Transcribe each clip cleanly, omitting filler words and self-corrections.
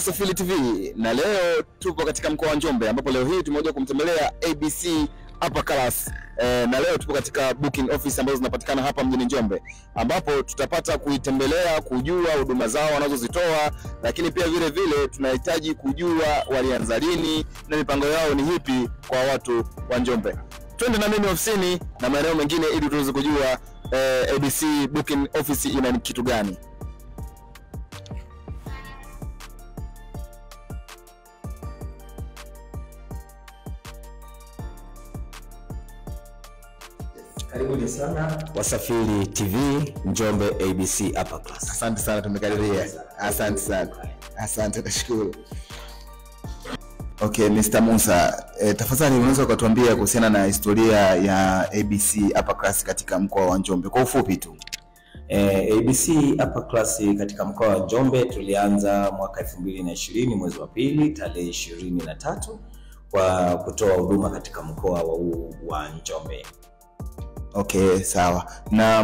Wasafiri TV na leo tupo katika mkoa wa Njombe ambapo leo hii tumekuja kumtembelea ABC Upper Class. Na leo tupo katika booking office ambazo zinapatikana hapa mjini Njombe ambapo tutapata kuitembelea, kujua huduma zao wanazozitoa, lakini pia vile vile tunahitaji kujua walianza lini na mipango yao ni ipi kwa watu wa Njombe. Twende na mimi ofisini na maeneo mengine ili tuweze kujua ABC booking office ina kitu gani. Karibuni sana Wasafiri TV Njombe ABC Upper Class. Asante sana, tumekaribia. Asante sana. Asante, nashukuru. Okay, Mr. Musa, tafadhali unaweza kutuambia kuhusiana na historia ya ABC Upper Class katika mkoa wa Njombe kwa ufupi tu? ABC Upper Class katika mkoa wa Njombe tulianza mwaka 2020 mwezi wa pili tarehe 23 kwa kutoa huduma katika mkoa wa Njombe. Okay, sawa. Na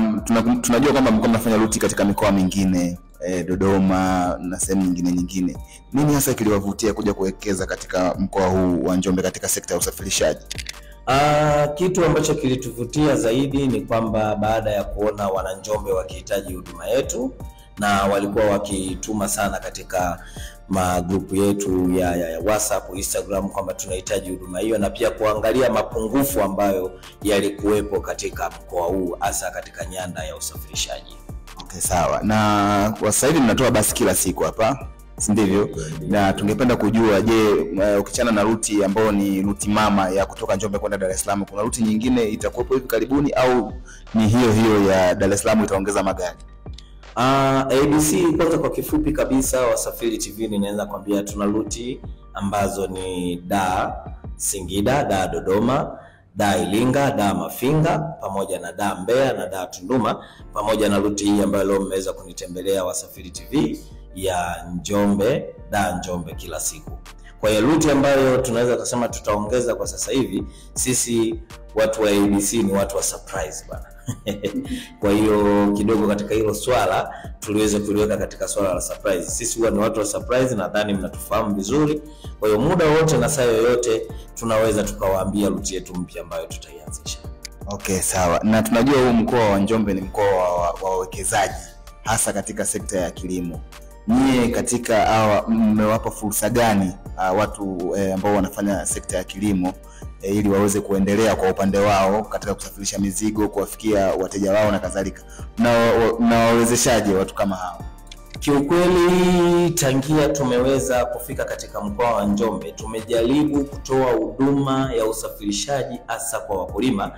tunajua kwamba mko mnafanya ruti katika mikoa mingine, Dodoma na sehemu nyingine. Nini hasa kiliwavutia kuja kuwekeza katika mkoa huu wa Njombe katika sekta ya usafirishaji? Kitu ambacho kilituvutia zaidi ni kwamba baada ya kuona wana Njombe wakihitaji huduma yetu na walikuwa wakituma sana katika magrupu yetu ya WhatsApp, Instagram kwamba tunahitaji huduma hiyo, na pia kuangalia mapungufu ambayo yalikuwepo katika mkoa huu hasa katika nyanda ya usafirishaji. Okay, sawa. Na kwa sasa hivi mnatoa basi kila siku hapa, si ndivyo? Na tungependa kujua, je, ukichana na ruti ambayo ni ruti mama ya kutoka Njombe kwenda Dar es Salaam, kuna ruti nyingine itakuwepo hivi karibuni au ni hiyo ya Dar es Salaam itaongeza magari? ABC kwanza kwa kifupi kabisa Wasafiri TV ninaweza kwambia tuna ruti ambazo ni Dar Singida, Dar Dodoma, Dar Iringa, Dar Mafinga, pamoja na Dar Mbeya na Dar Tunduma, pamoja na ruti hii ambayo leo mmeweza kunitembelea Wasafiri TV ya Njombe, Dar Njombe kila siku. Kwa hiyo ruti ambayo tunaweza kusema tutaongeza kwa sasa hivi, sisi watu wa ABC ni watu wa surprise bana. Kwa hiyo kidogo katika hilo swala tuliweza kuliweka katika swala la surprise. Sisi huwa ni watu wa surprise, nadhani mnatufahamu vizuri. Kwa hiyo muda wote na saa yoyote tunaweza tukawaambia ruti yetu mpya ambayo tutaianzisha. Okay, sawa. Na tunajua huu mkoa wa Njombe ni mkoa wa wawekezaji hasa katika sekta ya kilimo. Nyie katika mmewapa fursa gani watu ambao wanafanya sekta ya kilimo ili waweze kuendelea kwa upande wao katika kusafirisha mizigo, kuwafikia wateja wao na kadhalika? Na wawezeshaje watu kama hao? Kiukweli tangia tumeweza kufika katika mkoa wa Njombe, tumejaribu kutoa huduma ya usafirishaji hasa kwa wakulima,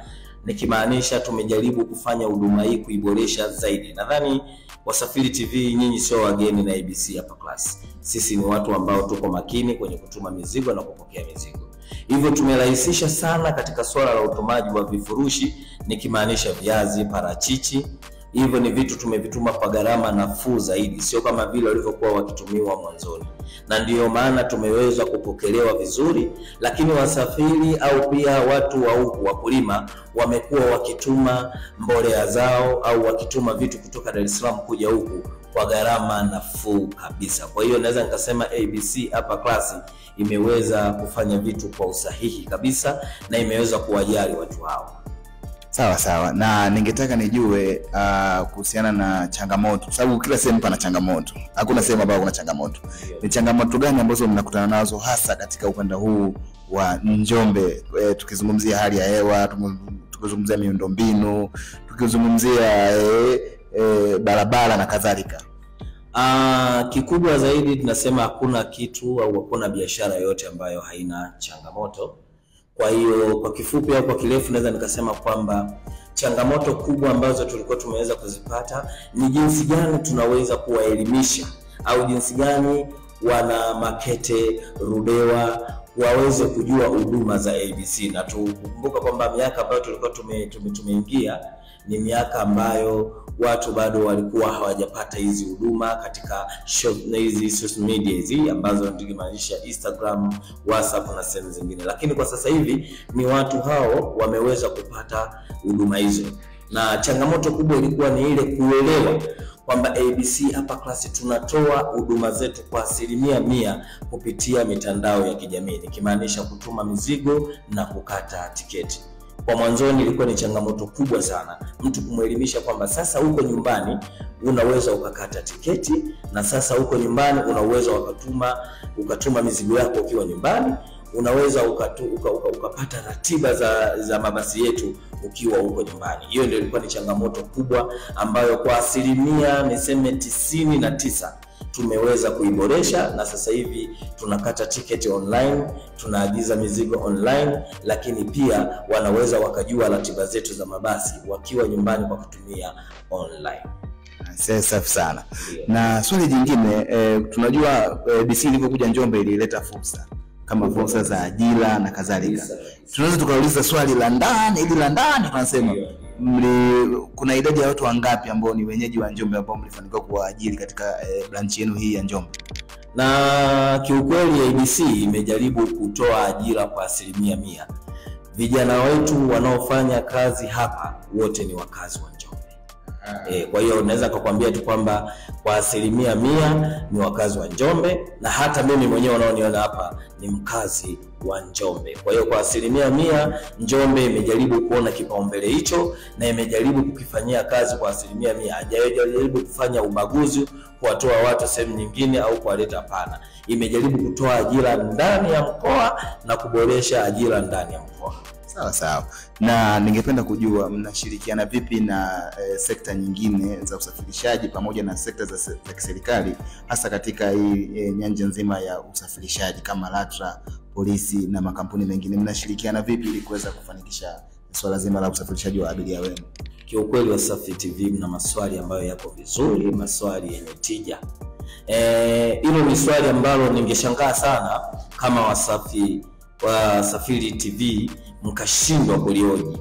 nikimaanisha tumejaribu kufanya huduma hii kuiboresha zaidi. Nadhani Wasafiri TV nyinyi sio wageni na ABC Upper Class. Sisi ni watu ambao tuko makini kwenye kutuma mizigo na kupokea mizigo. Hivyo tumerahisisha sana katika swala la utumaji wa vifurushi, nikimaanisha viazi, parachichi. Hivyo ni vitu tumevituma kwa gharama nafuu zaidi, sio kama vile walivyokuwa wakitumiwa mwanzoni. Na ndiyo maana tumeweza kupokelewa vizuri, lakini wasafiri au pia watu wa huku wakulima wamekuwa wakituma mbolea zao au wakituma vitu kutoka Dar es Salaam kuja huku kwa gharama nafuu kabisa. Kwa hiyo naweza nikasema ABC Upper Class imeweza kufanya vitu kwa usahihi kabisa na imeweza kuwajali watu hao. Sawa. Na ningetaka nijue kuhusiana na changamoto, sababu kila sehemu pana changamoto. Hakuna sehemu ambayo kuna changamoto. Ni changamoto gani ambazo mnakutana nazo hasa katika ukanda huu wa Njombe? Tukizungumzia hali ya hewa, tukizungumzia miundombinu, tukizungumzia barabara na kadhalika. Kikubwa zaidi tunasema hakuna kitu au hakuna biashara yoyote ambayo haina changamoto. Kwa hiyo kwa kifupi au kwa kirefu naweza nikasema kwamba changamoto kubwa ambazo tulikuwa tumeweza kuzipata ni jinsi gani tunaweza kuwaelimisha au jinsi gani wana Makete, Rudewa waweze kujua huduma za ABC. Na tukumbuka kwamba miaka ambayo tulikuwa tumeingia ni miaka ambayo watu bado walikuwa hawajapata hizi huduma katika hizi social media hizi ambazo ndikimaanisha Instagram, WhatsApp na sehemu zingine. Lakini kwa sasa hivi ni watu hao wameweza kupata huduma hizo. na changamoto kubwa ilikuwa ni ile kuelewa kwamba ABC Upper Class tunatoa huduma zetu kwa 100% kupitia mitandao ya kijamii, nikimaanisha kutuma mizigo na kukata tiketi. Kwa mwanzoni ilikuwa ni changamoto kubwa sana mtu kumuelimisha kwamba sasa uko nyumbani unaweza ukakata tiketi, na sasa uko nyumbani unaweza ukatuma mizigo yako ukiwa nyumbani, unaweza ukapata ratiba za mabasi yetu ukiwa huko nyumbani. Hiyo ndio ilikuwa ni changamoto kubwa ambayo kwa 99% tumeweza kuiboresha, na sasa hivi tunakata tiketi online, tunaagiza mizigo online, lakini pia wanaweza wakajua ratiba zetu za mabasi wakiwa nyumbani kwa kutumia online. Safi sana. Na swali jingine, tunajua ABC ilivyokuja Njombe ilileta fursa kama fursa za ajira na kadhalika. Tunaweza tukauliza swali la ndani, ili la ndani tunasema kuna idadi ya watu wangapi ambao ni wenyeji wa Njombe ambao mlifanikiwa kuwaajiri katika branch yenu hii ya Njombe? Na kiukweli ABC imejaribu kutoa ajira kwa 100%. Vijana wetu wanaofanya kazi hapa wote ni wakazi wa Njombe. Kwa hiyo naweza kukwambia tu kwamba kwa 100% ni wakazi wa Njombe, na hata mimi mwenyewe unaoniona hapa ni mkazi wa Njombe. Kwa hiyo kwa 100% Njombe imejaribu kuona kipaumbele hicho na imejaribu kukifanyia kazi kwa 100%. Hajajaribu kufanya ubaguzi kuwatoa watu sehemu nyingine au kuwaleta, hapana. Imejaribu kutoa ajira ndani ya mkoa na kuboresha ajira ndani ya mkoa. Sawa. Na ningependa kujua mnashirikiana vipi na sekta nyingine za usafirishaji pamoja na sekta za kiserikali, hasa katika hii nyanja nzima ya usafirishaji kama LATRA, polisi na makampuni mengine? Mnashirikiana vipi ili kuweza kufanikisha swala zima la usafirishaji wa abiria wenu? Kiukweli Wasafi TV mna maswali ambayo yako vizuri, maswali yenye tija. Hilo ni swali ambalo ningeshangaa sana kama Wasafiri TV mkashindwa kulioji.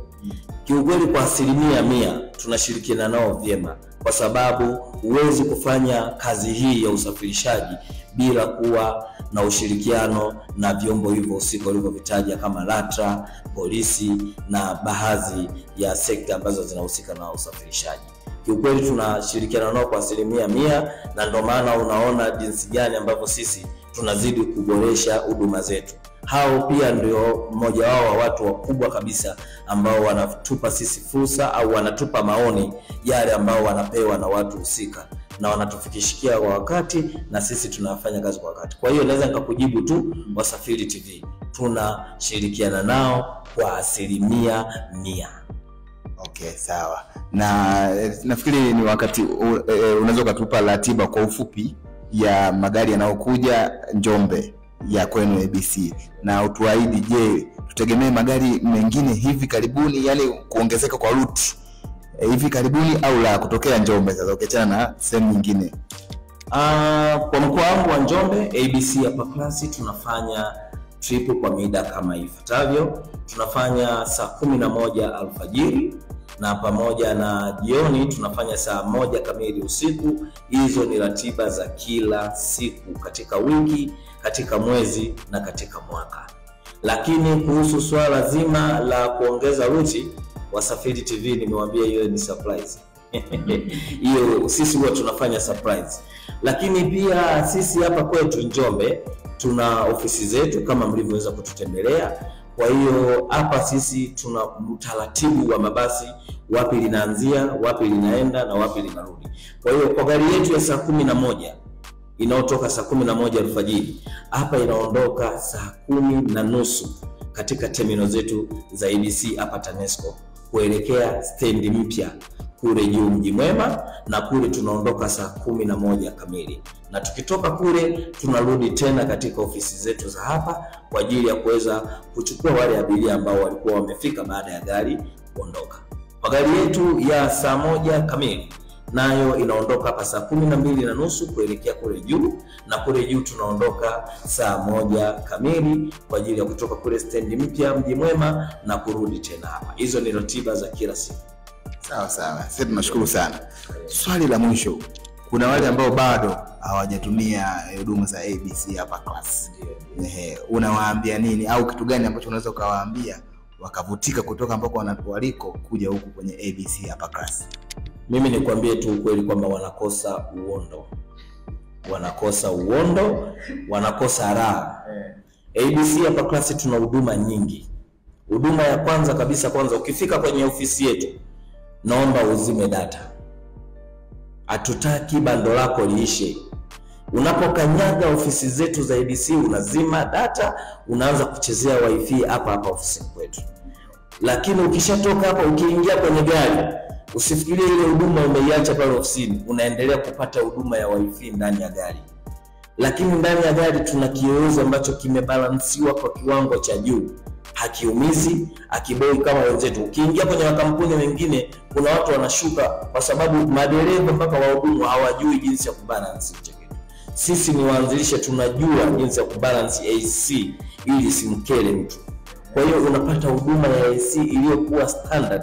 Kiukweli kwa 100% tunashirikiana nao vyema, kwa sababu huwezi kufanya kazi hii ya usafirishaji bila kuwa na ushirikiano na vyombo hivyo husika ulivyovitaja kama LATRA, polisi na baadhi ya sekta ambazo zinahusika na usafirishaji. Kiukweli tunashirikiana nao kwa 100%, na ndio maana unaona jinsi gani ambavyo sisi tunazidi kuboresha huduma zetu. Hao pia ndio mmoja wao wa watu wakubwa kabisa ambao wanatupa sisi fursa au wanatupa maoni yale ambao wanapewa na watu husika, na wanatufikishikia kwa wakati, na sisi tunafanya kazi kwa wakati. Kwa hiyo naweza nikakujibu tu, Wasafiri TV tunashirikiana nao kwa 100%. Okay, sawa. Na nafikiri ni wakati unaweza kutupa ratiba kwa ufupi ya magari yanayokuja Njombe ya kwenu ABC, na utuahidi, je, tutegemee magari mengine hivi karibuni, yani kuongezeka kwa route hivi karibuni, au la kutokea Njombe sasa ukiachana na sehemu nyingine? Kwa mkoa wangu wa Njombe, ABC Upper Class tunafanya trip kwa mida kama ifuatavyo. Tunafanya saa 11 alfajiri, na pamoja na jioni tunafanya saa 1 kamili usiku. Hizo ni ratiba za kila siku katika wiki, katika mwezi na katika mwaka. Lakini kuhusu swala zima la kuongeza ruti, Wasafiri TV nimewaambia hiyo ni surprise. Hiyo sisi huwa tunafanya surprise. Lakini pia sisi hapa kwetu Njombe tuna ofisi zetu kama mlivyoweza kututembelea. Kwa hiyo hapa sisi tuna utaratibu wa mabasi, wapi linaanzia, wapi linaenda na wapi linarudi. Kwa hiyo kwa gari yetu ya saa 11 inaotoka saa 11 alfajiri, hapa inaondoka saa 10:30 katika terminal zetu za ABC hapa TANESCO kuelekea stendi mpya kule juu Mji Mwema, na kule tunaondoka saa 11 kamili. Na tukitoka kule tunarudi tena katika ofisi zetu za hapa kwa ajili ya kuweza kuchukua wale abiria ambao walikuwa wamefika baada ya gari kuondoka. Kwa gari yetu ya saa 1 kamili nayo inaondoka hapa saa 12:30 kuelekea kule juu, na kule juu tunaondoka saa 1 kamili kwa ajili ya kutoka kule stendi mpya Mji Mwema na kurudi tena hapa. Hizo ni ratiba za kila siku. Sawa. Sasa tunashukuru sana. Swali la mwisho, kuna wale ambao bado hawajatumia huduma za ABC Upper Class. Unawaambia nini, au kitu gani ambacho unaweza ukawaambia wakavutika kutoka ambako waliko kuja huku kwenye ABC Upper Class? Mimi nikwambie tu ukweli kwamba wanakosa uondo, wanakosa raha. ABC Upper Class tuna huduma nyingi. Huduma ya kwanza ukifika kwenye ofisi yetu, naomba uzime data. Hatutaki bando lako liishe. Unapokanyaga ofisi zetu za ABC unazima data, unaanza kuchezea wifi hapa ofisini kwetu. Lakini ukishatoka hapa ukiingia kwenye gari, usifikirie ile huduma umeiacha pale ofisini, unaendelea kupata huduma ya wifi ndani ya gari. Lakini ndani ya gari tuna kiyoyozi ambacho kimebalansiwa kwa kiwango cha juu. Hakiumizi, hakiboi kama wenzetu. Ukiingia kwenye makampuni mengine kuna watu wanashuka kwa sababu madereva mpaka wahudumu hawajui jinsi ya kubalance hicho kitu. Sisi ni waanzilishe, tunajua jinsi ya kubalance AC ili simkele mtu. Kwa hiyo unapata huduma ya AC iliyokuwa standard,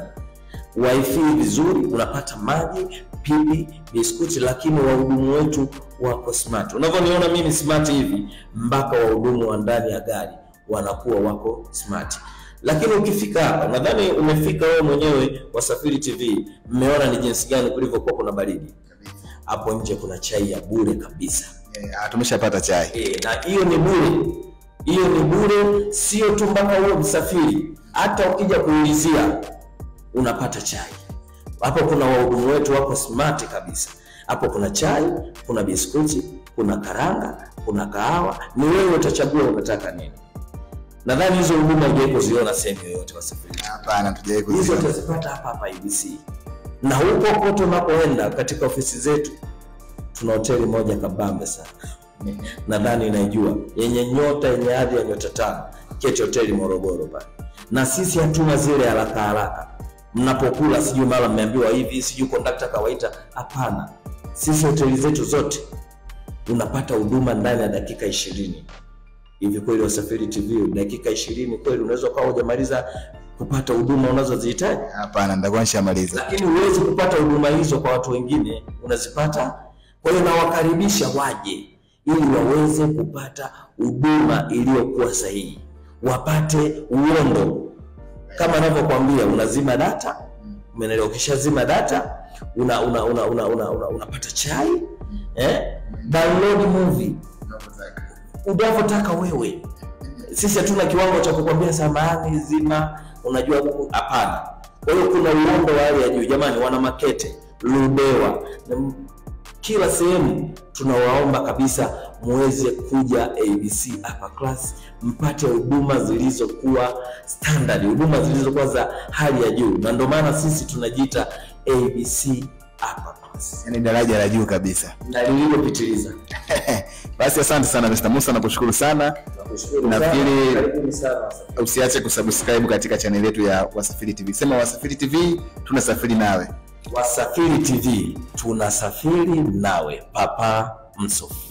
wifi vizuri, unapata maji, pipi, biskuti, lakini wahudumu wetu wako smart. Unavyoniona mimi smart hivi, mpaka wahudumu wa ndani ya gari wanakuwa wako smart. Lakini ukifika hapa, nadhani umefika wewe mwenyewe Wasafiri TV, mmeona ni jinsi gani kulivyokuwa kuna baridi. Hapo nje kuna chai ya bure kabisa. Tumeshapata chai. Na hiyo ni bure. Hiyo ni bure, sio tu mpaka uwe msafiri. Hata ukija kuulizia unapata chai. Hapo kuna wahudumu wetu wako smart kabisa. Hapo kuna chai, kuna biskuti, kuna karanga, kuna kahawa. Ni wewe utachagua unataka nini. Nadhani hizo huduma hujawahi kuziona sehemu yoyote Wasafiri. Hapana, tujawahi kuziona. Hizo utazipata hapa ABC. Na huko kote unapoenda katika ofisi zetu, tuna hoteli moja kabambe sana. Nadhani inaijua, yenye nyota, yenye hadhi ya nyota 5, Kete Hoteli Morogoro pale. Na sisi hatuna zile haraka. Mnapokula sijui mara mmeambiwa hivi, sijui conductor kawaita. Hapana. Sisi hoteli zetu zote unapata huduma ndani ya dakika 20. Hivi kweli Wasafiri TV dakika 20 kweli unaweza kwa hujamaliza kupata huduma unazozihitaji? Hapana, nitakuwa nishamaliza. Lakini uweze kupata huduma hizo kwa watu wengine unazipata. Kwa hiyo nawakaribisha waje ili waweze kupata huduma iliyokuwa sahihi. Wapate uondo. Kama ninavyokuambia, unazima data, umeelewa? Ukishazima data, unapata chai, download movie unavyotaka wewe. Sisi hatuna kiwango cha kukwambia samahani zima, unajua hapana. Kwa hiyo kuna uondo wa hali ya juu. Jamani, wana Makete, Ludewa, kila sehemu tunawaomba kabisa muweze kuja ABC Upper Class, mpate huduma zilizokuwa standard, huduma zilizokuwa za hali ya juu. Na ndio maana sisi tunajiita ABC Upper Class. Yaani daraja la juu kabisa. Na lililopitiliza. Basi asante sana Mr. Musa, nakushukuru sana. Nafikiri usiache kusubscribe katika channel yetu ya Wasafiri TV. Sema Wasafiri TV, tunasafiri nawe. Wasafiri TV, tunasafiri nawe. Papa Msofu.